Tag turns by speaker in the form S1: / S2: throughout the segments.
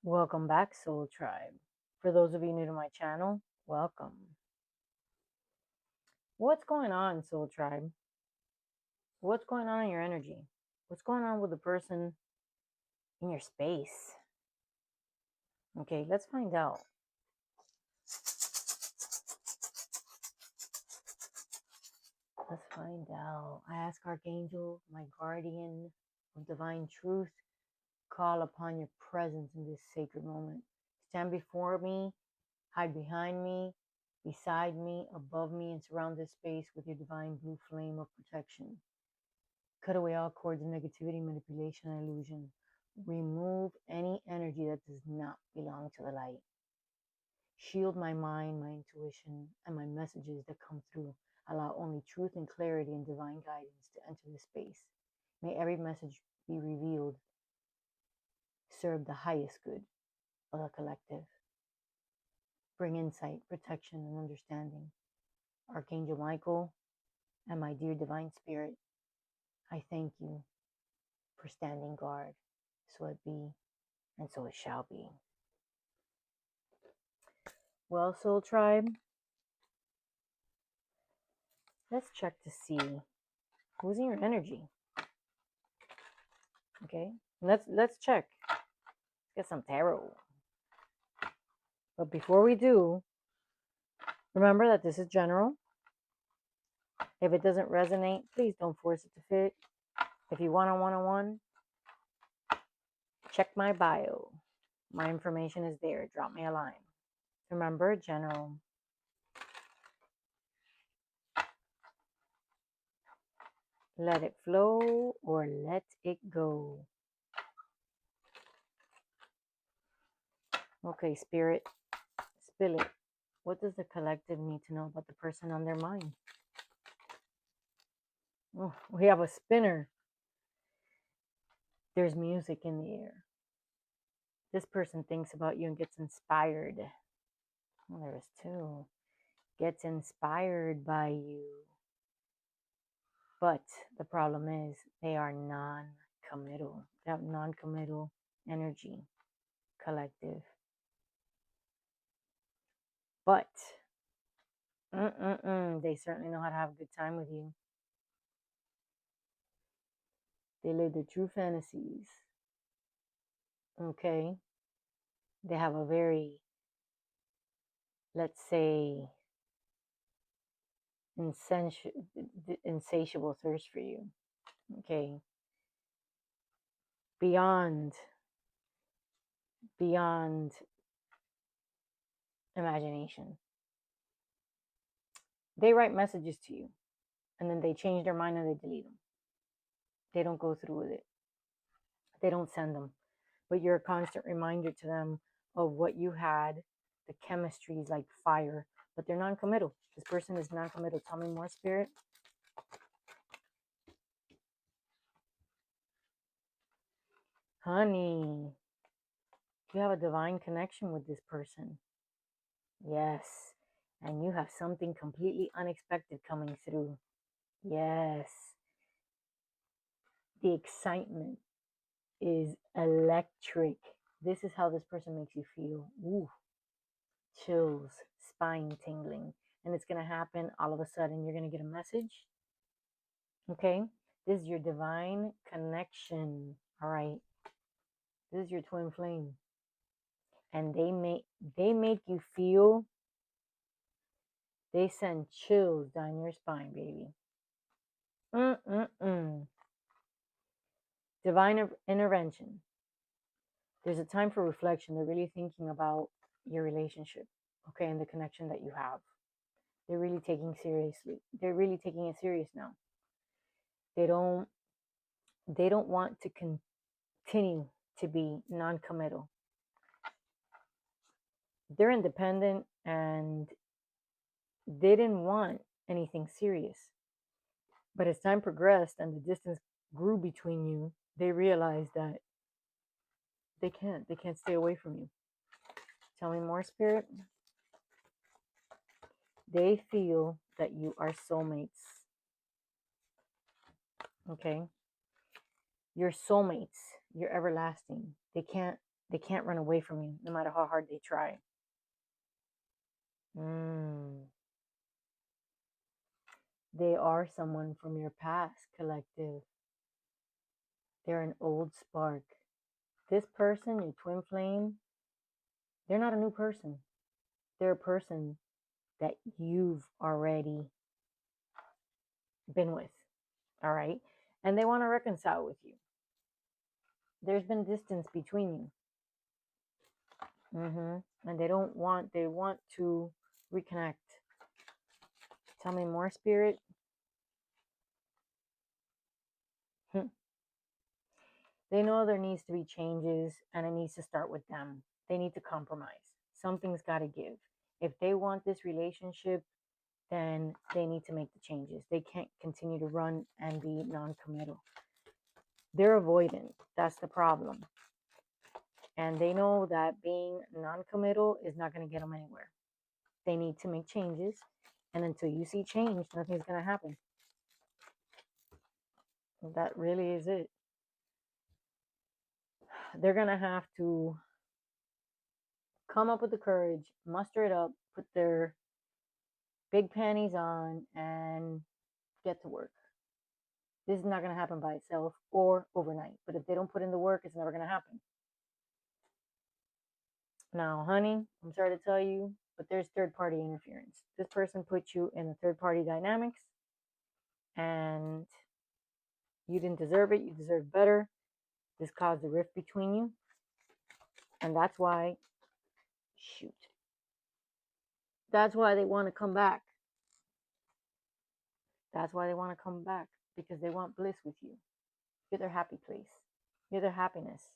S1: Welcome back, Soul Tribe. For those of you new to my channel, welcome. What's going on, Soul Tribe? What's going on in your energy? What's going on with the person in your space? Okay, let's find out. Let's find out. I ask Archangel, my guardian of divine truth, call upon your presence in this sacred moment. Stand before me, hide behind me, beside me, above me, and surround this space with your divine blue flame of protection. Cut away all cords of negativity, manipulation, and illusion. Remove any energy that does not belong to the light. Shield my mind, my intuition, and my messages that come through. Allow only truth and clarity and divine guidance to enter this space. May every message be revealed serve the highest good of the collective. Bring insight, protection, and understanding. Archangel Michael and my dear divine spirit, I thank you for standing guard. So it be, and so it shall be. Well, Soul Tribe, let's check to see who's in your energy. Okay, let's check. Let's get some tarot. But before we do, remember that this is general. If it doesn't resonate, please don't force it to fit. If you want a one-on-one, check my bio. My information is there. Drop me a line. Remember, general. Let it flow or let it go. Okay, Spirit, spill it. What does the collective need to know about the person on their mind? Oh, we have a spinner. There's music in the air. This person thinks about you and gets inspired. Oh, there was two. Gets inspired by you. But the problem is they are non-committal. They have non-committal energy, collective. But they certainly know how to have a good time with you. They live their true fantasies. Okay? They have a very, let's say, insatiable thirst for you. Okay? Beyond imagination. They write messages to you and then they change their mind and they delete them. They don't go through with it. They don't send them. But you're a constant reminder to them of what you had. The chemistry is like fire, but they're non-committal. This person is non-committal. Tell me more, Spirit. Honey, you have a divine connection with this person. Yes. And you have something completely unexpected coming through. Yes. The excitement is electric. This is how this person makes you feel. Ooh, chills, spine tingling. And it's going to happen all of a sudden. You're going to get a message. Okay? This is your divine connection. All right? This is your twin flame. And they make you feel, they send chills down your spine, baby. Divine intervention. There's a time for reflection. They're really thinking about your relationship, okay, and the connection that you have. They're really taking it serious now. They don't want to continue to be non-committal. They're independent and they didn't want anything serious. But as time progressed and the distance grew between you, they realized that they can't stay away from you. Tell me more, Spirit. They feel that you are soulmates. Okay? Your soulmates, you're everlasting. They can't run away from you no matter how hard they try. Mm. They are someone from your past, collective. They're an old spark. This person, your twin flame, they're not a new person. They're a person that you've already been with. All right. And they want to reconcile with you. There's been distance between you. And they want to reconnect. Tell me more, Spirit. They know there needs to be changes and it needs to start with them. They need to compromise. Something's got to give. If they want this relationship, then they need to make the changes. They can't continue to run and be non-committal. They're avoidant. That's the problem. And they know that being non-committal is not going to get them anywhere. They need to make changes. And until you see change, nothing's going to happen. That really is it. They're going to have to come up with the courage, muster it up, put their big panties on, and get to work. This is not going to happen by itself or overnight. But if they don't put in the work, it's never going to happen. Now, honey, I'm sorry to tell you, but there's third-party interference. This person put you in the third-party dynamics, and you didn't deserve it. You deserve better. This caused a rift between you. And that's why, that's why they want to come back. That's why they want to come back, because they want bliss with you. You're their happy place. You're their happiness.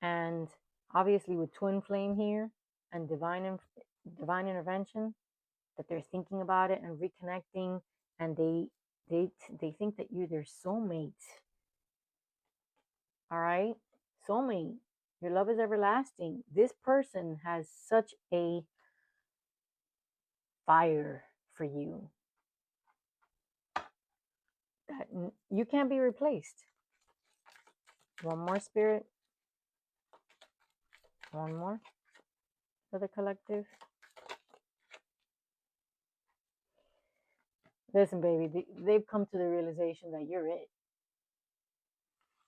S1: And obviously with twin flame here and divine intervention, that they're thinking about it and reconnecting, and they think that you're their soulmate. All right? Soulmate. Your love is everlasting. This person has such a fire for you that you can't be replaced. One more, Spirit. One more for the collective. Listen, baby, they've come to the realization that you're it.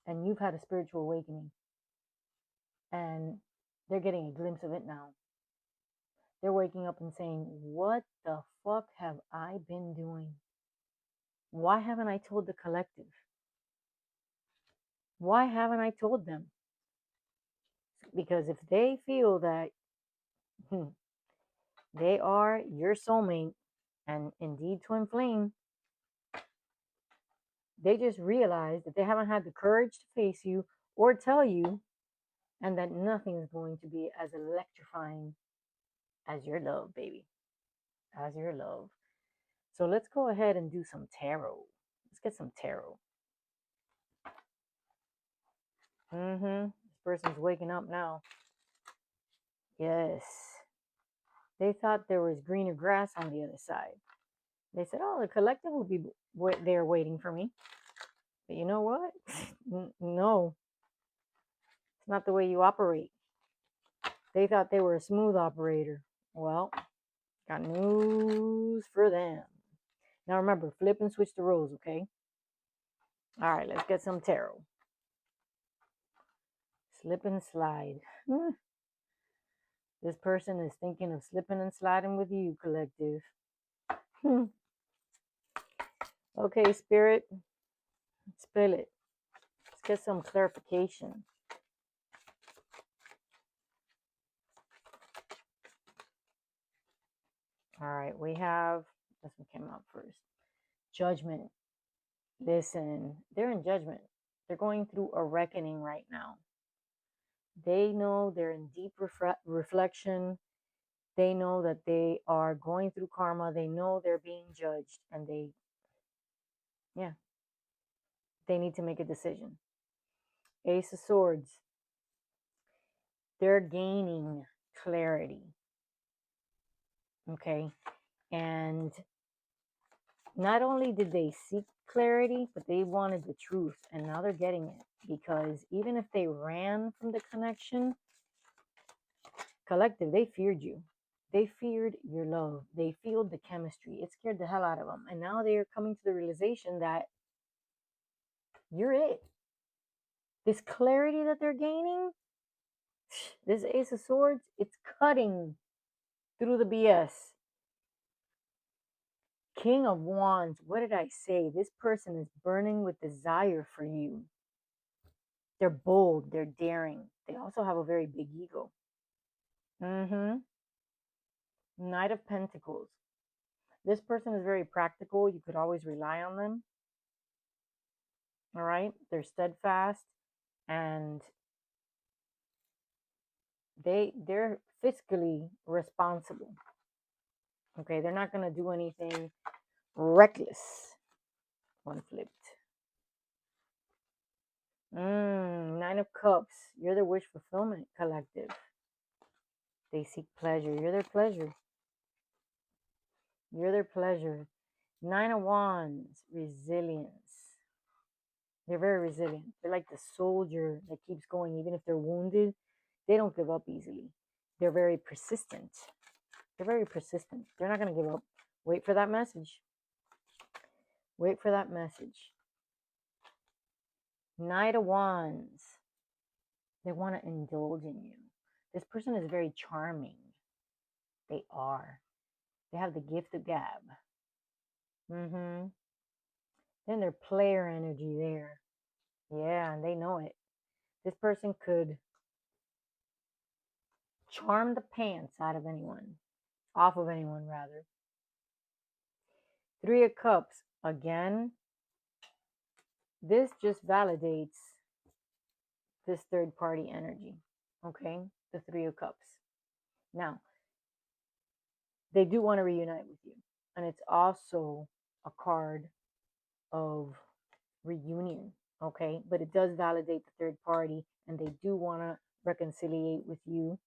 S1: And you've had a spiritual awakening. And they're getting a glimpse of it now. They're waking up and saying, what the fuck have I been doing? Why haven't I told the collective? Why haven't I told them? Because if they feel that they are your soulmate and indeed twin flame, they just realize that they haven't had the courage to face you or tell you, and that nothing is going to be as electrifying as your love, baby. As your love. So let's go ahead and do some tarot. Let's get some tarot. This person's waking up now. Yes. They thought there was greener grass on the other side. They said, oh, the collective will be there waiting for me. But you know what? No. It's not the way you operate. They thought they were a smooth operator. Well, got news for them. Now remember, flip and switch the roles, okay? All right, let's get some tarot. Slip and slide. This person is thinking of slipping and sliding with you, collective. Okay, Spirit, spill it. Let's get some clarification. All right, we have, this one came out first. Judgment. Listen, they're in judgment. They're going through a reckoning right now. They know they're in deep reflection. They know that they are going through karma. They know they're being judged, and they need to make a decision. Ace of Swords. They're gaining clarity. Okay. And not only did they seek clarity, but they wanted the truth, and now they're getting it. Because even if they ran from the connection, collective, they feared you. They feared your love. They feared the chemistry. It scared the hell out of them. And now they're coming to the realization that you're it. This clarity that they're gaining, this Ace of Swords, it's cutting through the BS. King of Wands, what did I say? This person is burning with desire for you. They're bold, they're daring. They also have a very big ego. Knight of Pentacles. This person is very practical. You could always rely on them. All right? They're steadfast and they're fiscally responsible. Okay, they're not going to do anything reckless. One flipped. Nine of Cups. You're their wish fulfillment collective. They seek pleasure. You're their pleasure. You're their pleasure. Nine of Wands. Resilience. They're very resilient. They're like the soldier that keeps going. Even if they're wounded, they don't give up easily. They're very persistent. They're very persistent. They're not going to give up. Wait for that message. Wait for that message. Knight of Wands. They want to indulge in you. This person is very charming. They are. They have the gift of gab. Then their player energy there. Yeah, and they know it. This person could charm the pants out of anyone. Off of anyone, rather. Three of Cups. Again, this just validates this third party energy. Okay? The Three of Cups. Now, they do want to reunite with you. And it's also a card of reunion. Okay? But it does validate the third party. And they do want to reconciliate with you.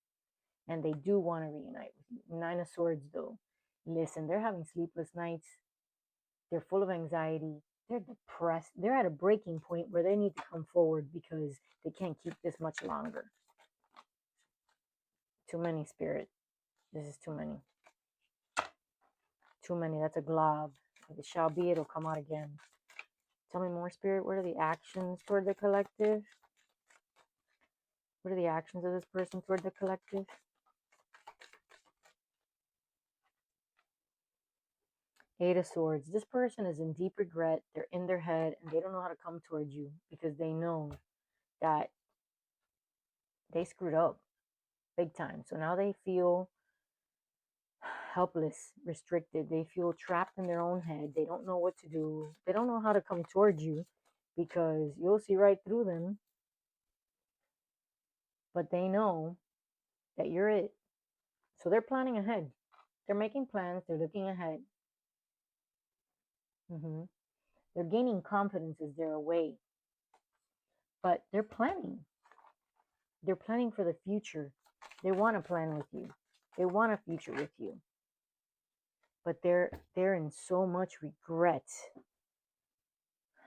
S1: And they do want to reunite with you. Nine of Swords, though. Listen, they're having sleepless nights. They're full of anxiety. They're depressed. They're at a breaking point where they need to come forward because they can't keep this much longer. Too many, Spirit. This is too many. Too many. That's a glob. If it shall be, it'll come out again. Tell me more, Spirit. What are the actions toward the collective? What are the actions of this person toward the collective? Eight of Swords. This person is in deep regret. They're in their head and they don't know how to come towards you because they know that they screwed up big time. So now they feel helpless, restricted. They feel trapped in their own head. They don't know what to do. They don't know how to come towards you because you'll see right through them. But they know that you're it. So they're planning ahead. They're making plans. They're looking ahead. They're gaining confidence as they're away. But they're planning. They're planning for the future. They want to plan with you. They want a future with you. But they're in so much regret.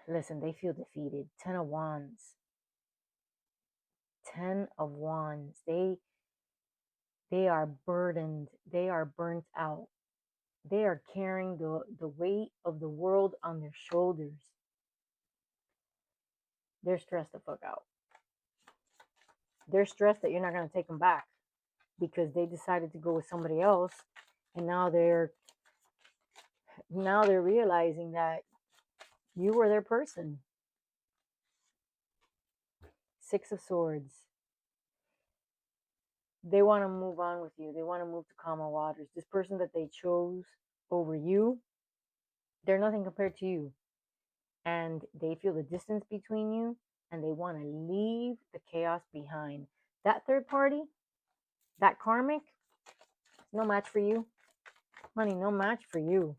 S1: Listen, they feel defeated. Ten of Wands. Ten of Wands. They are burdened. They are burnt out. They are carrying the weight of the world on their shoulders. They're stressed the fuck out. They're stressed that you're not going to take them back because they decided to go with somebody else, and now they're realizing that you were their person. Six of Swords. They want to move on with you. They want to move to calmer waters. This person that they chose over you, they're nothing compared to you. And they feel the distance between you, and they want to leave the chaos behind. That third party, that karmic, no match for you. Honey, no match for you.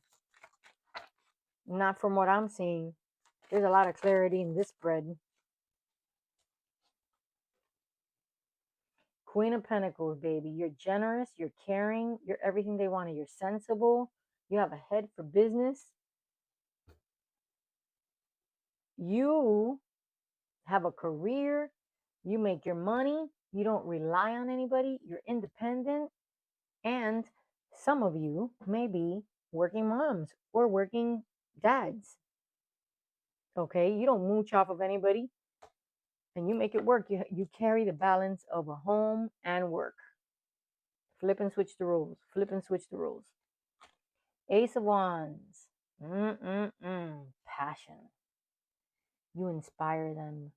S1: Not from what I'm seeing. There's a lot of clarity in this spread. Queen of Pentacles, baby. You're generous. You're caring. You're everything they wanted. You're sensible. You have a head for business. You have a career, you make your money, you don't rely on anybody, you're independent, and some of you may be working moms or working dads. Okay, you don't mooch off of anybody and you make it work. You carry the balance of a home and work. Flip and switch the roles. Flip and switch the roles. Ace of Wands. Passion. You inspire them,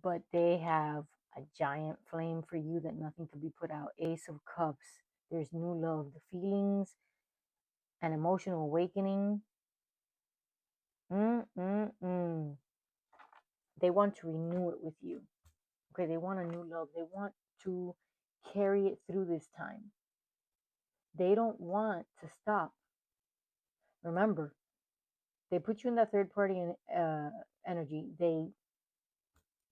S1: but they have a giant flame for you that nothing can be put out. Ace of Cups. There's new love. The feelings and emotional awakening. They want to renew it with you. Okay, they want a new love. They want to carry it through this time. They don't want to stop. Remember, they put you in that third party energy. They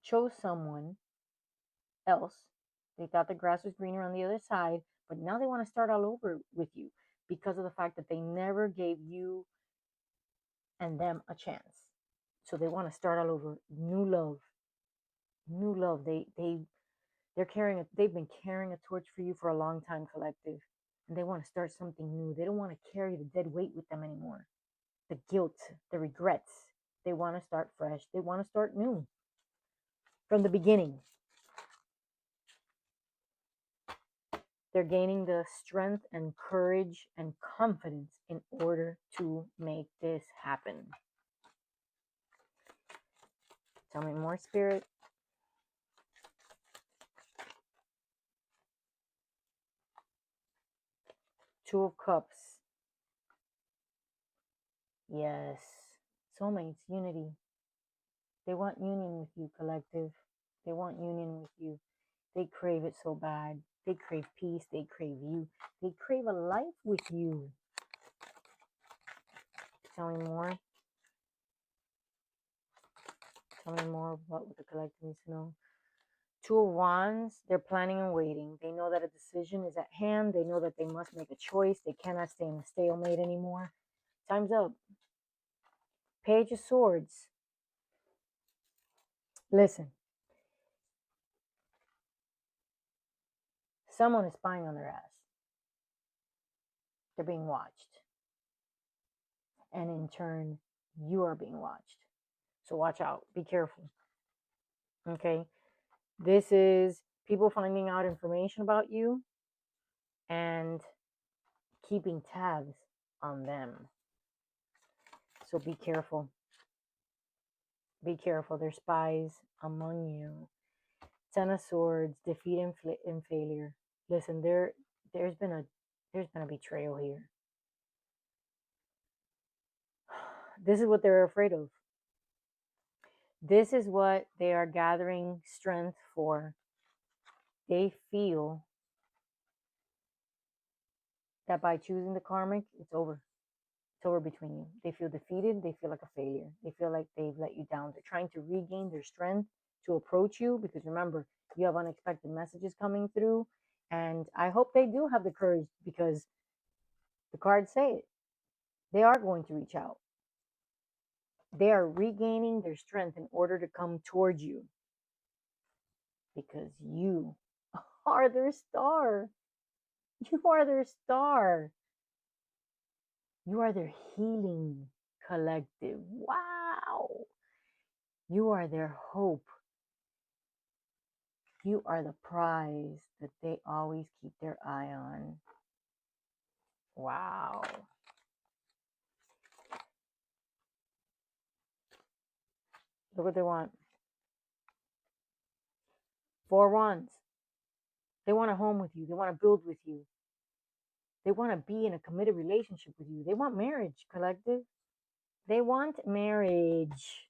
S1: chose someone else. They thought the grass was greener on the other side, but now they want to start all over with you because of the fact that they never gave you and them a chance. So they want to start all over. New love. New love. They've been carrying a torch for you for a long time, collective. And they want to start something new. They don't want to carry the dead weight with them anymore. The guilt, the regrets. They want to start fresh. They want to start new from the beginning. They're gaining the strength and courage and confidence in order to make this happen. Tell me more, Spirit. Two of Cups. Yes. Soulmates, unity. They want union with you, collective. They want union with you. They crave it so bad. They crave peace. They crave you. They crave a life with you. Tell me more. Tell me more about what the collective needs to know. Two of Wands, they're planning and waiting. They know that a decision is at hand. They know that they must make a choice. They cannot stay in a stalemate anymore. Time's up. Page of Swords. Listen. Someone is spying on their ass. They're being watched. And in turn, you are being watched. So watch out. Be careful. Okay? This is people finding out information about you and keeping tabs on them. So be careful. Be careful. There's spies among you. Ten of Swords, defeat and failure. Listen, there's been a betrayal here. This is what they're afraid of. This is what they are gathering strength for. They feel that by choosing the karmic, it's over. It's over between you. They feel defeated. They feel like a failure. They feel like they've let you down. They're trying to regain their strength to approach you because remember, you have unexpected messages coming through. And I hope they do have the courage because the cards say it. They are going to reach out. They are regaining their strength in order to come towards you because you are their star. You are their star. You are their healing collective. Wow. You are their hope. You are the prize that they always keep their eye on. Wow. Look what they want. Four Wands. They want a home with you. They want to build with you. They want to be in a committed relationship with you. They want marriage, collective. They want marriage.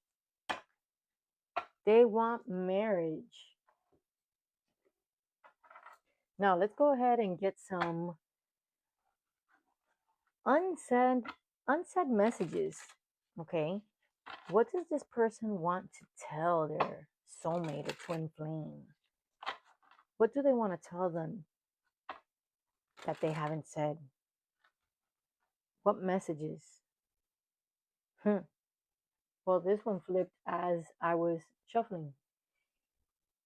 S1: They want marriage. Now, let's go ahead and get some unsaid messages. Okay? What does this person want to tell their soulmate or twin flame? What do they want to tell them that they haven't said? What messages? Well, this one flipped as I was shuffling.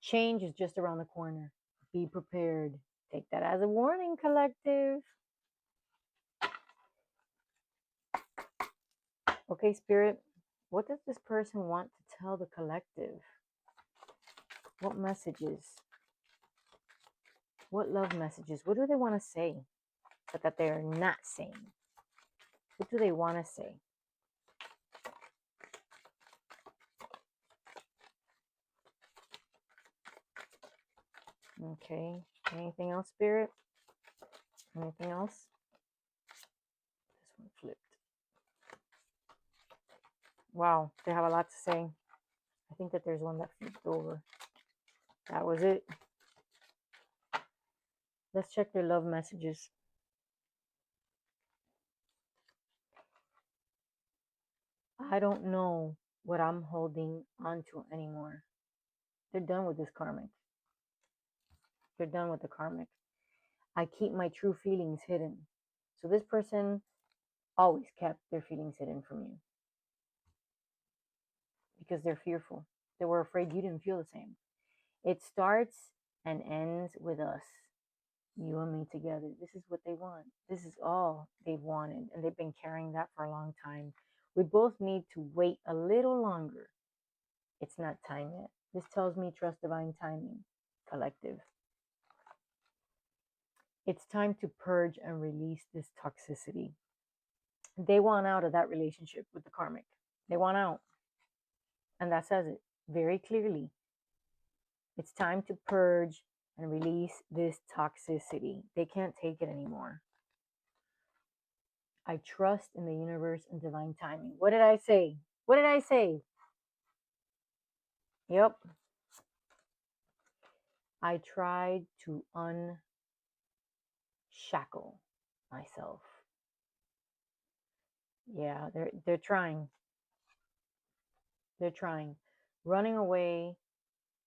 S1: Change is just around the corner. Be prepared. Take that as a warning, collective. Okay, Spirit, what does this person want to tell the collective? What messages? What love messages? What do they want to say but that they're not saying? What do they want to say? Okay. Anything else, Spirit? Anything else? This one flipped. Wow, they have a lot to say. I think that there's one that flipped over. That was it. Let's check their love messages. I don't know what I'm holding onto anymore. They're done with this karmic. They're done with the karmic. I keep my true feelings hidden. So this person always kept their feelings hidden from you because they're fearful. They were afraid you didn't feel the same. It starts and ends with us, you and me together. This is what they want. This is all they've wanted, and they've been carrying that for a long time. We both need to wait a little longer. It's not time yet. This tells me trust divine timing, collective. It's time to purge and release this toxicity. They want out of that relationship with the karmic. They want out. And that says it very clearly. It's time to purge and release this toxicity. They can't take it anymore. I trust in the universe and divine timing. What did I say? What did I say? Yep. I tried to unshackle myself. Yeah, they're trying. They're trying. Running away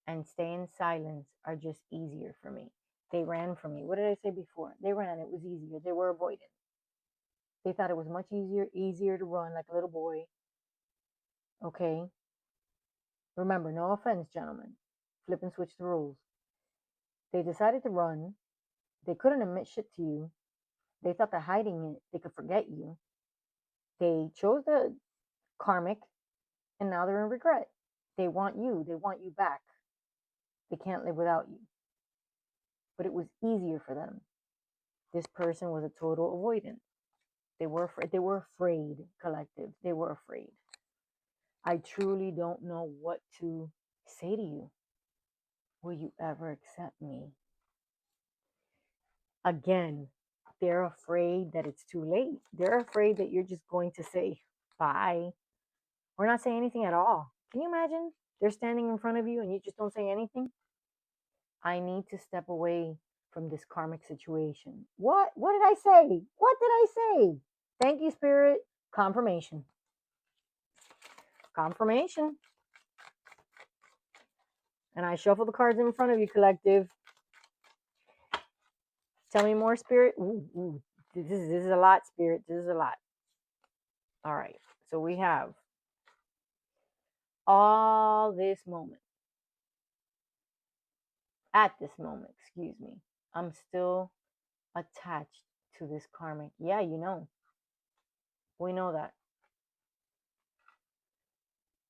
S1: and stay in silence are just easier for me. They ran from me. What did I say before? They ran. It was easier. They were avoidant. They thought it was much easier to run like a little boy. Okay. Remember, no offense, gentlemen. Flip and switch the rules. They decided to run. They couldn't admit shit to you. They thought that hiding it, they could forget you. They chose the karmic, and now they're in regret. They want you. They want you back. They can't live without you. But it was easier for them. This person was a total avoidant. They were afraid. They were afraid, collective. They were afraid. I truly don't know what to say to you. Will you ever accept me? Again, they're afraid that it's too late. They're afraid that you're just going to say bye or not say anything at all. Can you imagine? They're standing in front of you and you just don't say anything. I need to step away from this karmic situation. What did I say? What did I say? Thank you, Spirit. Confirmation. Confirmation. And I shuffle the cards in front of you, collective. Tell me more, Spirit. Ooh. This is a lot, Spirit. This is a lot. All right. So we have all this moment. At this moment, excuse me. I'm still attached to this karmic. Yeah, you know. We know that.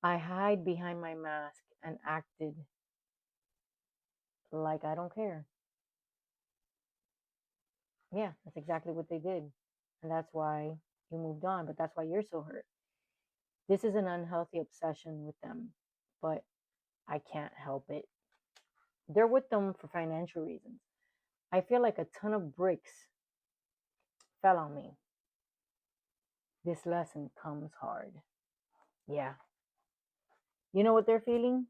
S1: I hide behind my mask and acted like I don't care. Yeah, that's exactly what they did. And that's why you moved on, but that's why you're so hurt. This is an unhealthy obsession with them, but I can't help it. They're with them for financial reasons. I feel like a ton of bricks fell on me. This lesson comes hard. Yeah. You know what they're feeling?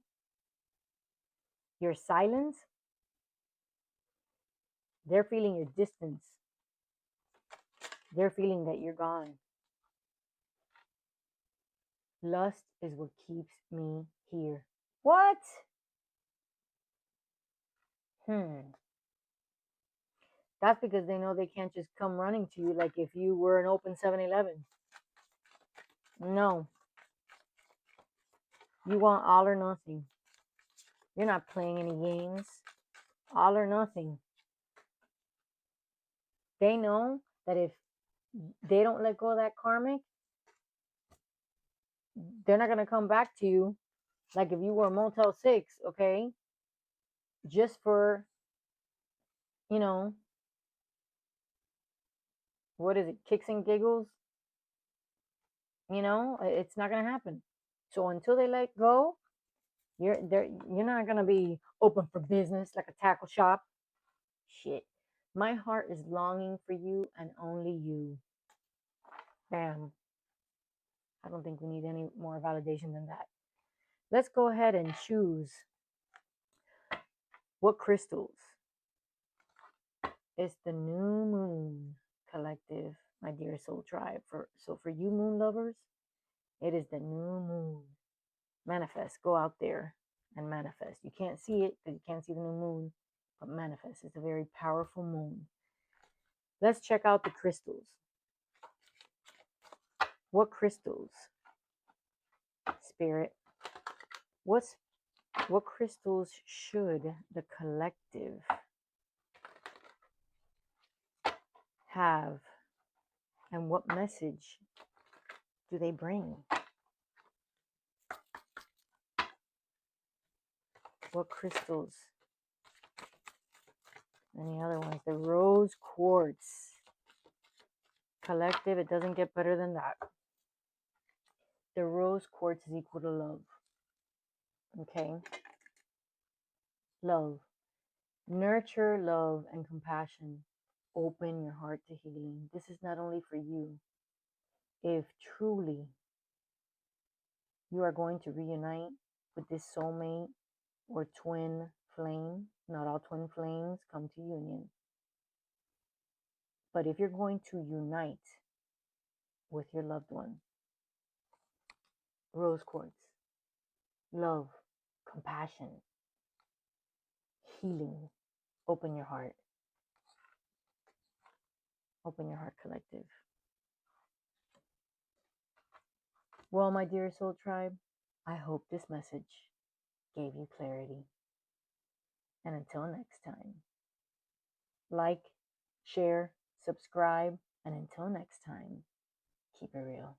S1: Your silence. They're feeling your distance. They're feeling that you're gone. Lust is what keeps me here. What? That's because they know they can't just come running to you like if you were an open 7-Eleven. No. You want all or nothing. You're not playing any games. All or nothing. They know that if they don't let go of that karmic, they're not going to come back to you. Like if you were Motel 6, okay? Just for, you know, what is it? Kicks and giggles? It's not going to happen. So until they let go, you're not going to be open for business like a tackle shop. Shit. My heart is longing for you and only you. Bam. I don't think we need any more validation than that. Let's go ahead and choose what crystals. It's the new moon collective, my dear soul tribe. So for you moon lovers, it is the new moon. Manifest. Go out there and manifest. You can't see it because you can't see the new moon, but manifest. It's a very powerful moon. Let's check out the crystals. What crystals? Spirit. What crystals should the collective have, and what message do they bring? What crystals? Any other ones? The rose quartz collective. It doesn't get better than that. The rose quartz is equal to love. Okay? Love. Nurture love and compassion. Open your heart to healing. This is not only for you. If truly you are going to reunite with this soulmate or twin flame, not all twin flames come to union. But if you're going to unite with your loved one, rose quartz, love, compassion, healing, open your heart. Open your heart, collective. Well, my dear soul tribe, I hope this message gave you clarity. And until next time, like, share, subscribe, and until next time, keep it real.